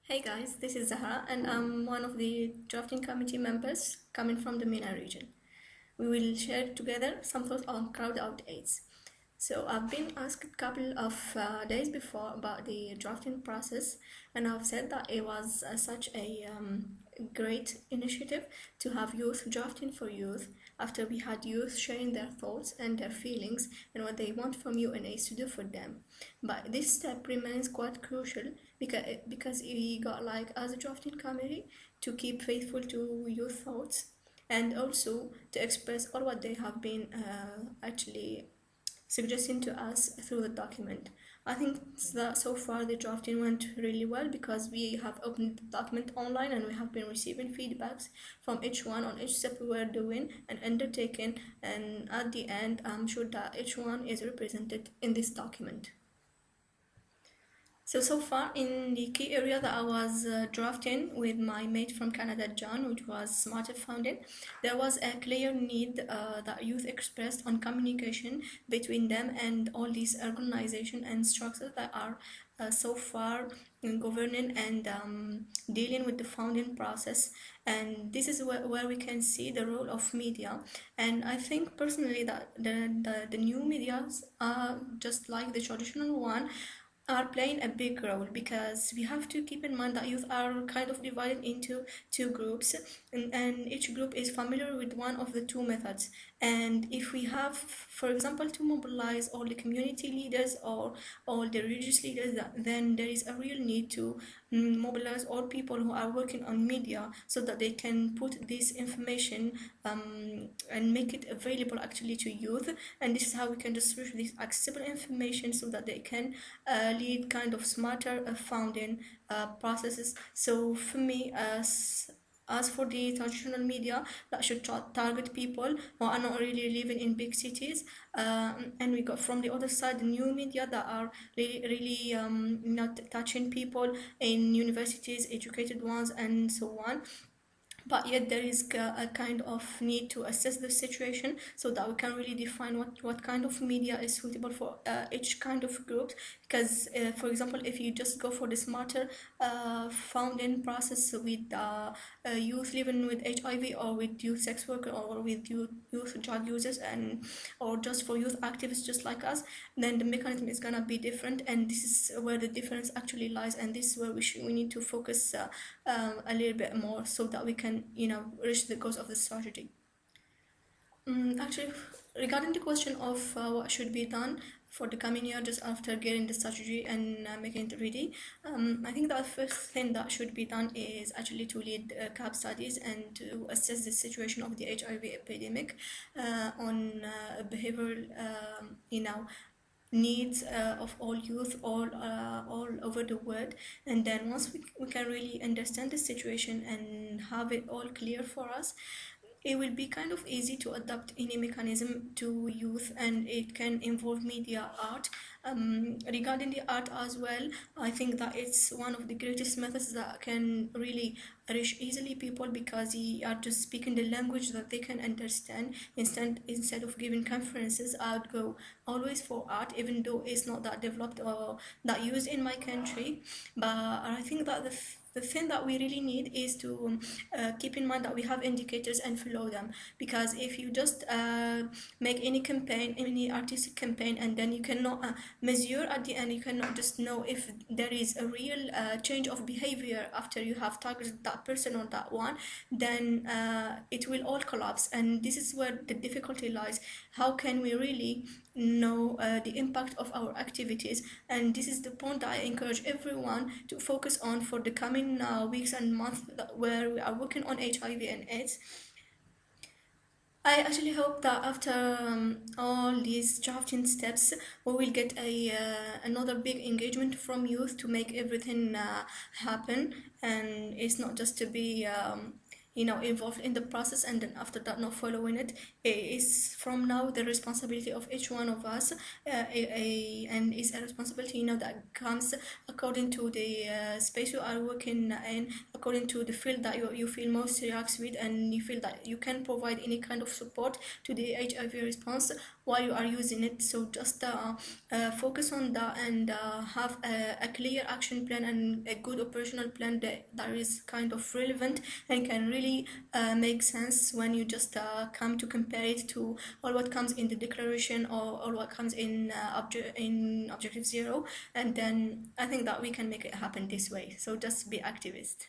Hey guys, this is Zahra and I'm one of the drafting committee members coming from the MENA region. We will share together some thoughts on CrowdOutAIDS. So I've been asked a couple of days before about the drafting process, and I've said that it was such a great initiative to have youth drafting for youth after we had youth sharing their thoughts and their feelings and what they want from UNAIDS to do for them. But this step remains quite crucial because we got like as a drafting committee to keep faithful to youth thoughts and also to express all what they have been actually suggesting to us through the document. I think that so far the drafting went really well because we have opened the document online and we have been receiving feedbacks from each one on each step we were doing and undertaking, and at the end I'm sure that each one is represented in this document. So far in the key area that I was drafting with my mate from Canada, John, which was Smarter Founding, there was a clear need that youth expressed on communication between them and all these organizations and structures that are so far governing and dealing with the founding process. And this is where we can see the role of media. And I think personally that the new medias are just like the traditional one are playing a big role because we have to keep in mind that youth are kind of divided into two groups, and each group is familiar with one of the two methods. And if we have, for example, to mobilize all the community leaders or all the religious leaders, then there is a real need to mobilize all people who are working on media so that they can put this information and make it available actually to youth. And this is how we can distribute this accessible information so that they can lead kind of smarter founding processes. So for me, as for the traditional media, that should target people who are not really living in big cities, and we got from the other side the new media that are really not touching people in universities, educated ones, and so on. But yet there is a kind of need to assess the situation so that we can really define what kind of media is suitable for each kind of group. Because for example, if you just go for the smarter founding process with youth living with HIV or with youth sex worker or with youth drug users, and or just for youth activists just like us, then the mechanism is gonna be different, and this is where the difference actually lies, and this is where we need to focus a little bit more so that we can reach the goals of the strategy. Actually, regarding the question of what should be done for the coming year just after getting the strategy and making it ready, I think the first thing that should be done is actually to lead CAP studies and to assess the situation of the HIV epidemic on behavioral, needs of all youth all over the world. And then once we can really understand the situation and have it all clear for us, it will be kind of easy to adapt any mechanism to youth, and it can involve media art. Regarding the art as well, I think that it's one of the greatest methods that can really reach easily people because they are just speaking the language that they can understand. Instead of giving conferences, I would go always for art, even though it's not that developed or that used in my country. But I think that the thing that we really need is to keep in mind that we have indicators and follow them, because if you just make any campaign, any artistic campaign, and then you cannot measure at the end, you cannot just know if there is a real change of behavior after you have targeted that person or that one, then it will all collapse. And this is where the difficulty lies. How can we really know the impact of our activities? And this is the point that I encourage everyone to focus on for the coming weeks and months where we are working on HIV and AIDS. I actually hope that after all these drafting steps, we will get another big engagement from youth to make everything happen, and it's not just to be involved in the process and then after that not following it. It is from now the responsibility of each one of us, and it's a responsibility that comes according to the space you are working in, according to the field that you feel most relaxed with, and you feel that you can provide any kind of support to the HIV response. why you are using it. So just focus on that and have a clear action plan and a good operational plan that is kind of relevant and can really make sense when you just come to compare it to all what comes in the declaration or what comes in objective zero. And then I think that we can make it happen this way. So just be activist.